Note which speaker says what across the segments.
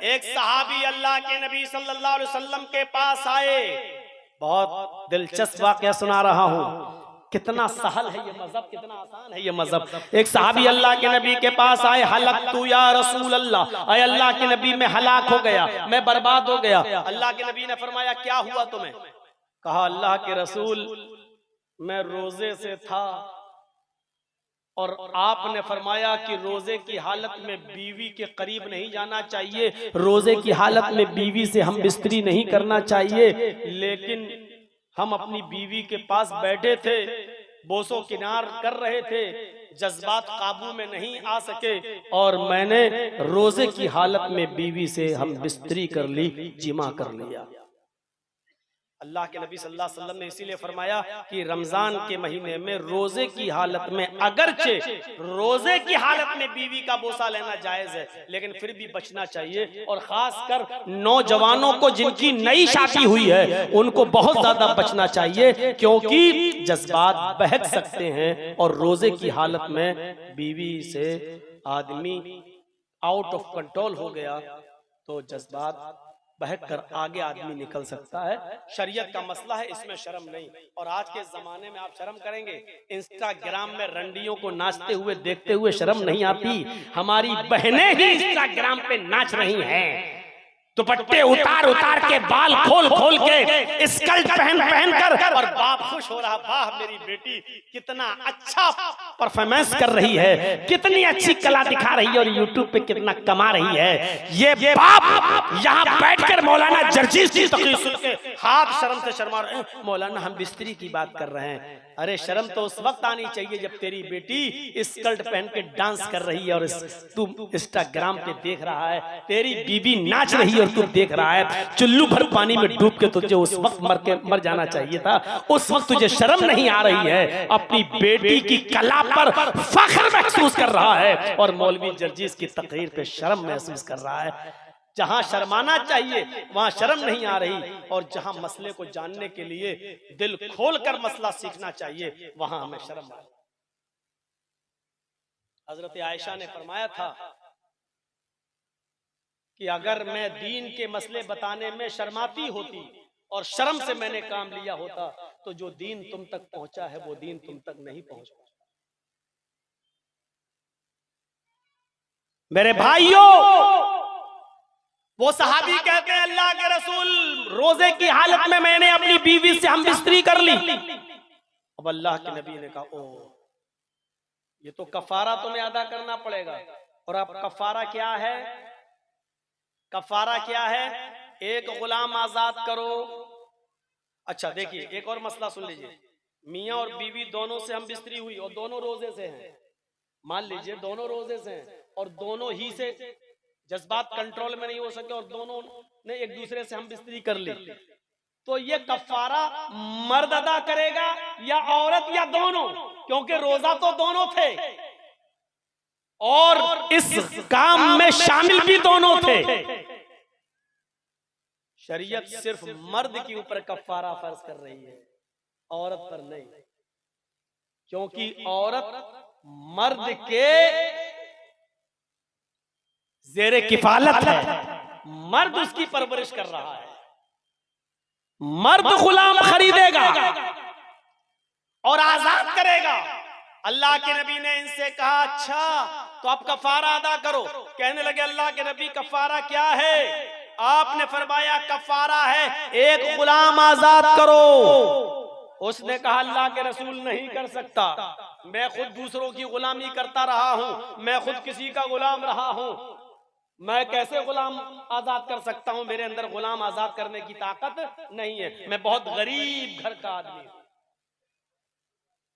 Speaker 1: एक सहाबी अल्लाह के नबी सल्लल्लाहु अलैहि वसल्लम के पास आए। बहुत दिलचस्प वाकया सुना रहा हूँ। कितना सहल है ये मजहब, कितना आसान है ये मजहब। एक सहाबी अल्लाह के नबी के पास आए, हलक तू या रसूल अल्लाह, अय अल्लाह के नबी मैं हलाक हो गया, मैं बर्बाद हो गया। अल्लाह के नबी ने फरमाया क्या हुआ तुम्हें? कहा अल्लाह के रसूल मैं रोजे से था और आपने फरमाया कि रोजे की हालत में बीवी के करीब नहीं जाना चाहिए, रोजे की हालत में बीवी से हम बिस्तरी नहीं करना चाहिए, लेकिन हम अपनी बीवी के पास बैठे थे, बोसो किनार कर रहे थे, जज्बात काबू में नहीं आ सके और मैंने रोजे की हालत में बीवी से हम बिस्तरी कर ली, जिमा कर लिया। अल्लाह के नबी सल्लल्लाहु अलैहि वसल्लम ने इसीलिए फरमाया कि रमजान के महीने में रोजे की हालत में, अगरचे रोजे की हालत में बीवी का बोसा लेना जायज है, लेकिन फिर भी बचना चाहिए। और खासकर नौजवानों को जिनकी नई शादी हुई है उनको बहुत ज्यादा बचना चाहिए, क्योंकि जज्बात बहक सकते हैं और रोजे की हालत में बीवी से आदमी आउट ऑफ कंट्रोल हो गया तो जज्बात बहक कर आगे आदमी निकल सकता है। शरीयत का मसला है, इसमें शर्म नहीं। और आज के जमाने में आप शर्म करेंगे, इंस्टाग्राम में रंडियों को नाचते हुए देखते हुए शर्म नहीं आती। हमारी बहनें ही इंस्टाग्राम पे नाच रही हैं, दुपट्टे उतार उतार के, बाल खोल खोल के, स्कर्ट पहन पहन कर, और बाप खुश हो रहा, वाह मेरी बेटी कितना अच्छा परफॉर्मेंस कर रही है, कितनी अच्छी कला दिखा रही है और यूट्यूब पे कितना कमा रही है। ये बाप यहाँ बैठकर मौलाना जर्जीस की तकरीर सुन के हाथ शर्म से शर्मा रहे हैं। मौलाना हम बिस्तरी की बात कर रहे हैं। अरे शर्म तो उस वक्त आनी चाहिए जब तेरी बेटी स्कर्ट पहन के डांस कर रही है और तू इंस्टाग्राम पे देख रहा है, तेरी बीबी नाच रही है और तू देख रहा है, चुल्लू भर पानी में डूब के तुझे उस वक्त मर जाना चाहिए था। उस वक्त तुझे शर्म नहीं आ रही है, अपनी बेटी की कला पर फख्र महसूस कर रहा है और मौलवी जर्जीस की तकरीर पे शर्म महसूस कर रहा है। जहां शर्माना चाहिए वहां शर्म नहीं आ रही, और जहां मसले को जानने के लिए दिल खोलकर मसला सीखना चाहिए वहां हमें शर्म आ रही। हजरत आयशा ने फरमाया था कि अगर मैं दीन के मसले बताने में शर्माती होती और शर्म से मैंने काम लिया होता तो जो दीन तुम तक पहुंचा है वो दीन तुम तक नहीं पहुंचा। मेरे भाइयों, वो सहाबी कहते हैं अल्लाह के रसूल रोजे की हालत में मैंने अपनी बीवी से हम बिस्तरी कर ली। अब अल्लाह के नबी ने कहा ओ ये तो कफारा तुम्हें अदा करना पड़ेगा। और अब कफारा क्या है? कफारा क्या है? एक गुलाम आजाद करो। अच्छा देखिए एक और मसला सुन लीजिए, मियाँ और बीवी दोनों से हम बिस्तरी हुई और दोनों रोजे से हैं, मान लीजिए दोनों रोजे से हैं और दोनों ही से जज्बात कंट्रोल में नहीं हो सके और दोनों ने एक दूसरे से हम बिस्तरी कर ली, तो ये कफारा मर्द अदा करेगा या औरत या दोनों? क्योंकि रोजा तो दोनों थे और इस काम में शामिल भी दोनों थे। शरीयत सिर्फ मर्द के ऊपर कफारा फर्ज कर रही है, औरत पर नहीं, क्योंकि औरत मर्द के जेरे किफालत है, मर्द उसकी परवरिश कर रहा है। मर्द गुलाम खरीदेगा और आजाद करेगा। अल्लाह के नबी ने इनसे कहा अच्छा तो आप कफारा अदा करो। कहने लगे अल्लाह के नबी कफारा क्या है? आपने फरमाया कफारा है एक गुलाम आजाद करो। उसने कहा अल्लाह के रसूल नहीं कर सकता, मैं खुद दूसरों की गुलामी करता रहा हूं, मैं खुद किसी का गुलाम रहा हूं, मैं कैसे गुलाम आजाद कर सकता हूं? मेरे अंदर गुलाम आजाद करने की ताकत नहीं है, मैं बहुत गरीब घर का आदमी हूं।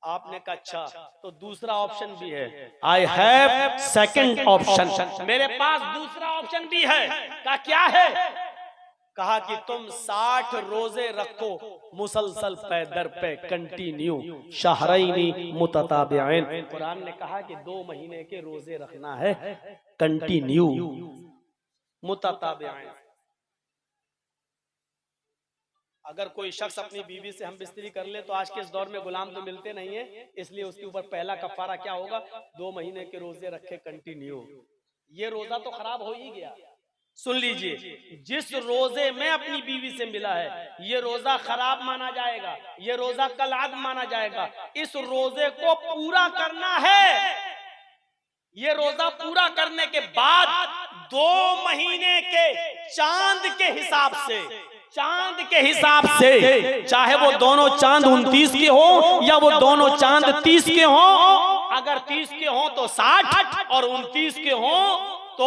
Speaker 1: आपने कहा अच्छा तो दूसरा ऑप्शन भी है, आई हैव सेकंड ऑप्शन, मेरे पास दूसरा ऑप्शन भी है। कहा क्या है? कहा कि तुम 60 रोजे रखो मुसलसल पे दर पे, कंटिन्यू, शहरैनी मुतताबिऐन। कुरान ने कहा कि 2 महीने के रोजे रखना है कंटिन्यू, मुतताबिऐन। अगर कोई शख्स अपनी बीवी से हम बिस्तरी कर ले तो आज के इस दौर में गुलाम तो मिलते नहीं है, इसलिए उसके ऊपर पहला कफारा क्या होगा? 2 महीने के रोजे रखे कंटिन्यू। ये रोजा तो खराब हो ही गया, सुन लीजिए, जिस रोजे में अपनी बीवी से मिला है ये रोजा खराब माना जाएगा, ये रोजा कलाद माना जाएगा। इस रोजे को पूरा करना है। ये रोजा पूरा करने के बाद 2 महीने के चांद के हिसाब से, चाहे वो दोनों चांद 29 के हो या वो दोनों चांद 30 के हो, अगर 30 के हो तो 60 और 29 के हो तो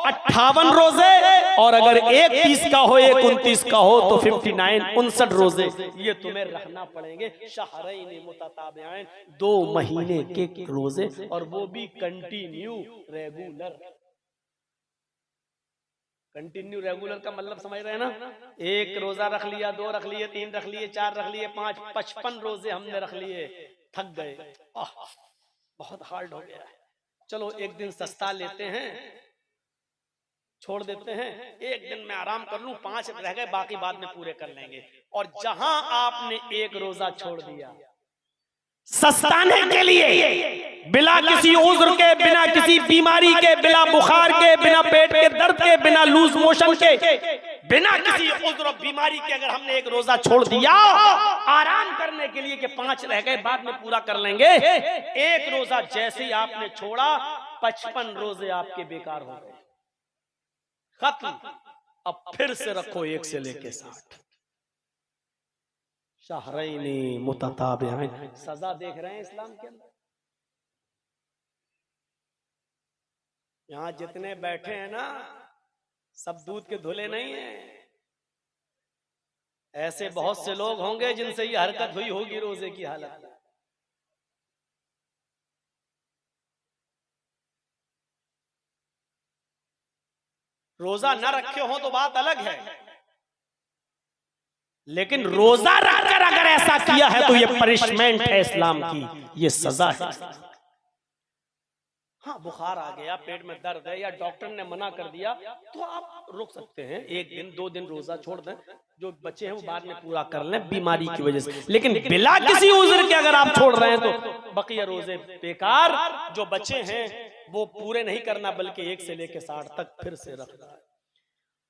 Speaker 1: 58 रोजे, और अगर एक 30 का हो एक 29 का हो तो 59 रोजे ये तुम्हें रखना पड़ेंगे। शहरैन मुतताबिऐन, 2 महीने के रोजे, और वो भी कंटिन्यू रेगुलर का मतलब समझ रहे हैं ना। एक रोजा रख लिया, 2 रख लिए, 3 रख लिए, 4 रख लिए, 5, 55 रोजे हमने रख लिए, थक गए, बहुत हार्ड हो गया है। चलो एक दिन सस्ता लेते हैं, छोड़ देते हैं, एक दिन में आराम कर लूं, 5 रह गए, बाकी बाद में पूरे कर लेंगे। और जहां आपने एक रोजा छोड़ दिया सस्ताने के लिए, बिना किसी उज्र के, बिना किसी बीमारी के, बिना बुखार के, बिना पेट के दर्द के, बिना लूज मोशन के, बिना किसी उज्र बीमारी के अगर हमने एक रोजा छोड़ दिया आराम करने के लिए कि 5 रह गए बाद में पूरा कर लेंगे, एक रोजा जैसे ही आपने छोड़ा 55 रोजे आपके बेकार हो गए, खत्म। अब फिर से रखो 1 से लेके 60। शहरैन मुतताबिऐन, सजा देख रहे हैं इस्लाम के अंदर। यहां जितने बैठे हैं ना सब दूध के धुले नहीं हैं। ऐसे बहुत से लोग होंगे जिनसे ये हरकत हुई होगी रोजे की हालत में। रोजा न रखे हो तो बात अलग है, लेकिन रोजा रखकर अगर ऐसा किया है तो ये पनिशमेंट है इस्लाम की, ये सजा है। हाँ, बुखार आ गया, पेट में दर्द है, या डॉक्टर ने मना कर दिया तो आप रुक सकते हैं, 1 दिन 2 दिन रोजा छोड़ दें, जो बच्चे हैं वो बाद में पूरा कर लें बीमारी की वजह से। लेकिन बिला किसी उज़्र के अगर आप छोड़ रहे हैं तो बकिया रोजे बेकार, जो बच्चे हैं वो पूरे नहीं करना बल्कि 1 से लेकर 60 तक फिर से रखना है।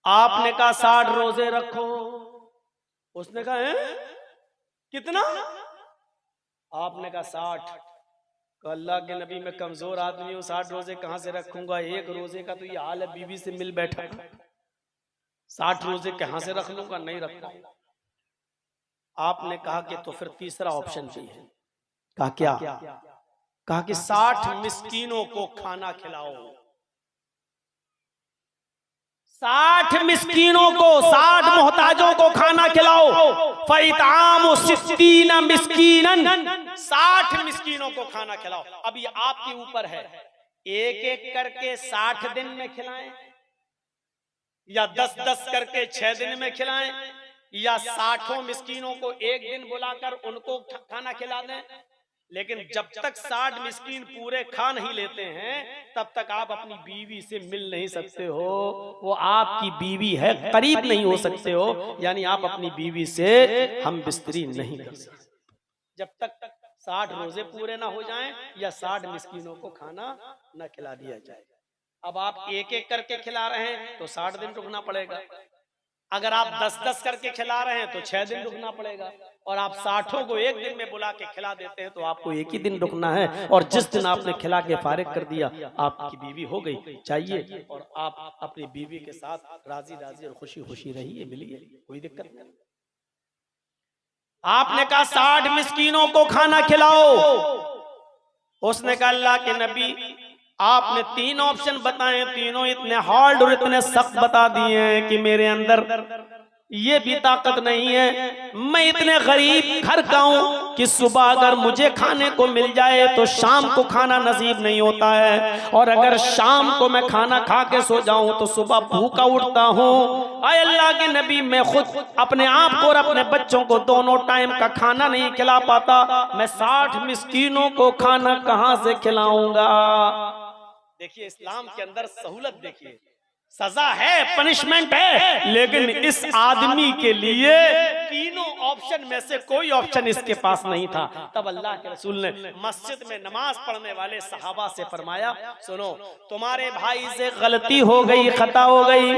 Speaker 1: आपने कहा 60 रोजे रखो, उसने कहा है कितना? आपने कहा 60। अल्लाह के नबी मैं कमजोर आदमी हूं, 60 रोजे कहां से रखूंगा? 1 रोजे का तो ये हाल है, बीवी से मिल बैठा, 60 रोजे कहां से रख लूंगा? नहीं रख पाऊंगा। आपने कहा कि तो फिर तीसरा ऑप्शन भी है। कहा क्या? कहा कि 60 मिस्कीनों को खाना खिलाओ। 60 मिस्कीनों को, 60 मोहताजों को खाना खिलाओ। फ़इतामु 60 मिस्कीनन, 60 मिस्कीनों को खाना खिलाओ। अब ये आपके ऊपर है, एक एक करके 60 दिन में खिलाएं, या 10-10 करके 6 दिन में खिलाएं, या 60 मिस्कीनों को एक दिन बुलाकर उनको खाना खिला दें। लेकिन जब तक 60 मिस्कीन पूरे खा नहीं लेते हैं तब तक आप अपनी बीवी से मिल नहीं सकते हो, वो आपकी बीवी है, करीब नहीं हो सकते हो, यानी आप अपनी बीवी से हम बिस्तरी नहीं कर सकते जब तक 60 रोजे पूरे ना हो जाएं या 60 मिस्कीनों को खाना न खिला दिया जाए। अब आप एक एक करके खिला रहे हैं तो 60 दिन रुकना पड़ेगा, अगर आप 10-10 करके खिला रहे हैं तो 6 दिन रुकना पड़ेगा, और आप 60 को एक दिन में बुला के खिला देते हैं तो आपको एक ही दिन रुकना है। और जिस दिन आपने खिला के फारिग कर दिया आपकी बीवी हो गई चाहिए, और आप अपनी बीवी के साथ राजी राजी और खुशी खुशी रहिए, मिलिए, कोई दिक्कत नहीं। आपने कहा 60 मिस्कीनों को खाना खिलाओ, उसने कहा अल्लाह के नबी आपने 3 ऑप्शन बताए, तीनों इतने हार्ड और इतने सख्त बता दिए हैं कि मेरे अंदर ये भी ताकत नहीं है। मैं इतने गरीब घर का हूं कि सुबह अगर मुझे खाने को मिल जाए तो शाम को खाना नसीब नहीं होता है, और अगर शाम को मैं खाना खा के सो जाऊं तो सुबह भूखा उठता हूं। आए अल्लाह के नबी मैं खुद अपने आप को और अपने बच्चों को दोनों टाइम का खाना नहीं खिला पाता, मैं 60 मिस्कीनों को खाना कहां से खिलाऊंगा? देखिए इस्लाम के अंदर सहूलत देखिए, सजा है, पनिशमेंट है, लेकिन इस आदमी के लिए तीनों ऑप्शन में से कोई ऑप्शन इसके पास नहीं था। तब अल्लाह के रसूल ने मस्जिद में नमाज पढ़ने वाले सहाबा से फरमाया, सुनो, तुम्हारे भाई से गलती हो गई, खता हो गई,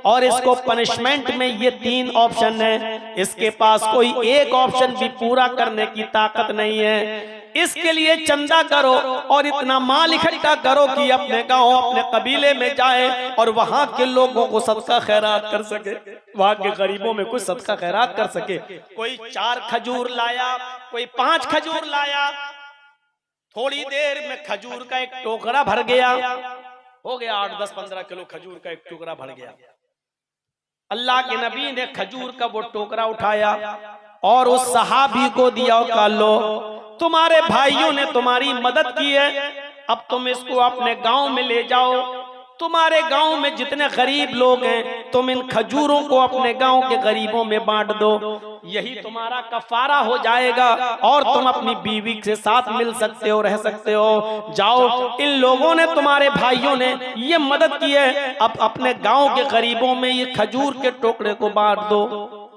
Speaker 1: और इसको पनिशमेंट में ये 3 ऑप्शन है, इसके पास कोई एक ऑप्शन भी पूरा करने की ताकत नहीं है। इसके लिए चंदा करो और इतना माल इकट्ठा करो कि अपने गांव, अपने कबीले में जाए और वहां के लोगों को सदका खैरात कर सके, वहां के गरीबों में कुछ सदका खैरात कर सके। कोई 4 खजूर लाया, कोई 5 खजूर लाया, थोड़ी देर में खजूर का एक टोकरा भर गया, हो गया 8, 10, 15 किलो खजूर का एक टुकड़ा भर गया। अल्लाह के नबी ने खजूर का वो टोकरा उठाया और उस सहाबी को दिया और कहा, लो, तुम्हारे भाइयों ने तुम्हारी मदद की है, अब तुम इसको अपने गांव में ले जाओ, तुम्हारे गांव में जितने गरीब लोग हैं तुम इन खजूरों को अपने गांव के गरीबों में बांट दो, यही तुम्हारा कफारा हो जाएगा और तुम अपनी बीवी के साथ मिल सकते हो, रह सकते हो। जाओ, इन लोगों ने, तुम्हारे भाइयों ने ये मदद की है, अब अपने गांव के गरीबों में ये खजूर के टुकड़े को बांट दो,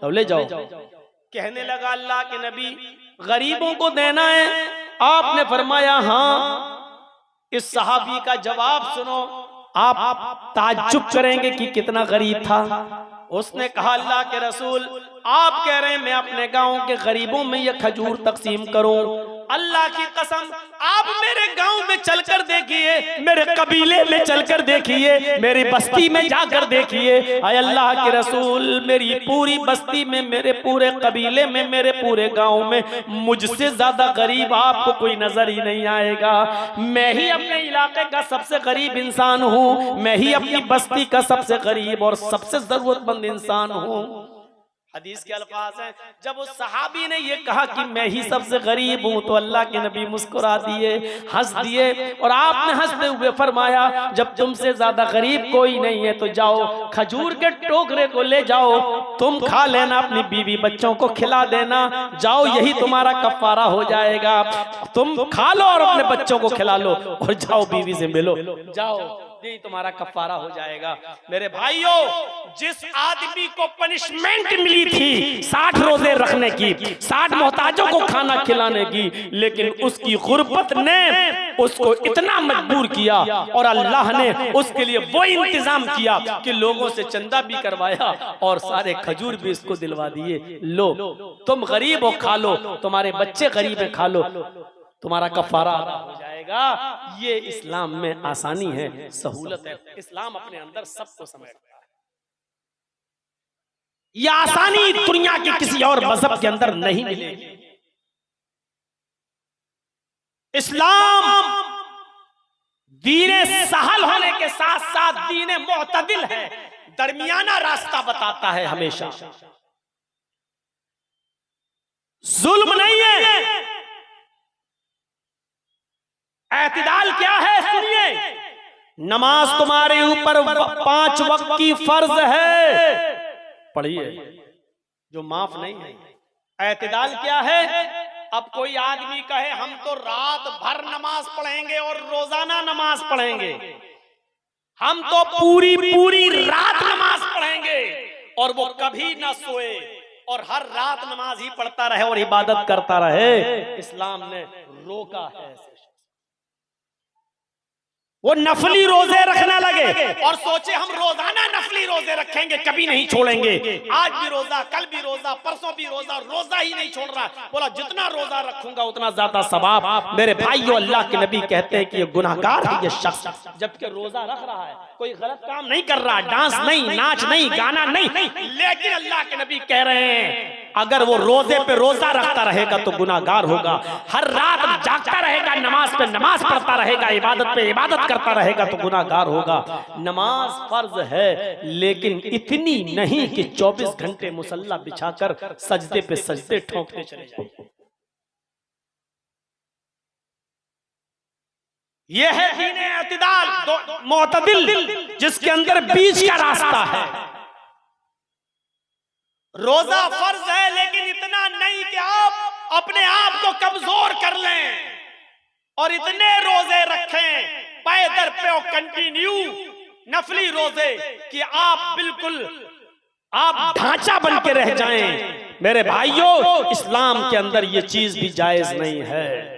Speaker 1: तो ले जाओ। कहने लगा अल्लाह के नबी, गरीबों को देना है? आपने फरमाया हाँ। इस सहाबी का जवाब सुनो, आप ताज्जुब करेंगे कि कितना गरीब था। उसने कहा, अल्लाह के रसूल, आप कह रहे हैं मैं अपने गांव के गरीबों में ये खजूर तकसीम करूं? अल्लाह की कसम, आप मेरे गांव में चलकर देखिए, मेरे कबीले में चलकर देखिए, मेरी बस्ती में जाकर देखिए। आय अल्लाह के रसूल, मेरी पूरी बस्ती में, मेरे पूरे कबीले में, मेरे पूरे गांव में मुझसे ज्यादा गरीब आपको कोई नजर ही नहीं आएगा। मैं ही अपने इलाके का सबसे गरीब इंसान हूँ, मैं ही अपनी बस्ती का सबसे गरीब और सबसे जरूरतमंद इंसान हूँ। हदीस के अल्फाज हैं, जब उस सहाबी ने ये कहा कि मैं ही सबसे गरीब हूँ, तो अल्लाह के नबी मुस्कुरा दिए, हंस दिए, और आपने हंसते हुए फरमाया, जब तुमसे ज्यादा गरीब कोई नहीं है तो जाओ, खजूर के टोकरे को ले जाओ, तुम खा लेना, अपनी बीवी बच्चों को खिला देना, जाओ, यही तुम्हारा कफारा हो जाएगा। तुम खा लो और अपने बच्चों को खिला लो और जाओ, बीवी से मिलो, जाओ, यही तुम्हारा कफारा हो जाएगा। मेरे भाइयों, जिस आदमी को पनिशमेंट मिली थी 60 रोजे रखने की, 60 मोहताजों को खाना खिलाने की, लेकिन उसकी गुर्बत ने उसको इतना मजबूर किया और अल्लाह ने उसके लिए वो इंतजाम किया कि लोगों से चंदा भी करवाया और सारे खजूर भी इसको दिलवा दिए। लो, तुम गरीब हो, खा लो, तुम्हारे बच्चे गरीब है, खा लो, तुम्हारा कफारा अदा हो जाएगा। ये इस्लाम में आसानी है, सहूलत है। इस्लाम अपने अंदर सबको समेटता है। ये आसानी दुनिया के किसी और मजहब के अंदर नहीं मिलेगी। इस्लाम दीने सहल होने के साथ साथ दीने मुअतदिल है, दरमियाना रास्ता बताता है हमेशा। जुल्म नहीं है। एतदाल क्या है सुनिए, नमाज तुम्हारे ऊपर 5 वक्त की फर्ज है, पढ़िए, जो माफ नहीं है। एतदाल क्या है? अब कोई आदमी कहे हम तो रात भर नमाज पढ़ेंगे और रोजाना नमाज पढ़ेंगे, हम तो पूरी रात नमाज पढ़ेंगे और वो कभी ना सोए और हर रात नमाज ही पढ़ता रहे और इबादत करता रहे, इस्लाम ने रोका है। वो नफली रोजे रखने लगे और सोचे हम रोजाना नफली रोजे रखेंगे, कभी नहीं छोड़ेंगे, आज भी रोजा, कल भी रोजा, परसों भी रोजा, रोजा ही नहीं छोड़ रहा। बोला जितना रोजा रखूंगा उतना ज्यादा सवाब। मेरे भाइयों, अल्लाह के नबी कहते हैं कि ये गुनाहगार है ये शख्स, जबकि रोजा रख रहा है, कोई गलत काम नहीं कर रहा, डांस नहीं, नाच नहीं, गाना नहीं, लेकिन अल्लाह के नबी कह रहे हैं अगर वो रोजे पे रोजा रखता रहेगा तो गुनाहगार होगा। हर रात जागता रहेगा, नमाज पे नमाज पढ़ता रहेगा, इबादत पे इबादत करता रहेगा तो गुनाहगार होगा। नमाज फर्ज है, लेकिन इतनी नहीं कि 24 घंटे मुसल्ला बिछाकर सजदे पे सजदे ठोकते चले जाए। यह है दीने एतदाल, मुअतदिल, जिसके अंदर बीच का रास्ता है। रोजा फर्ज है, लेकिन इतना नहीं कि आप अपने आप को कमजोर कर लें और इतने रोजे रखें पैदर पे और कंटिन्यू नफली रोजे कि आप बिल्कुल ढांचा बन के रह जाएं, मेरे भाइयों, इस्लाम के अंदर ये चीज भी जायज नहीं है।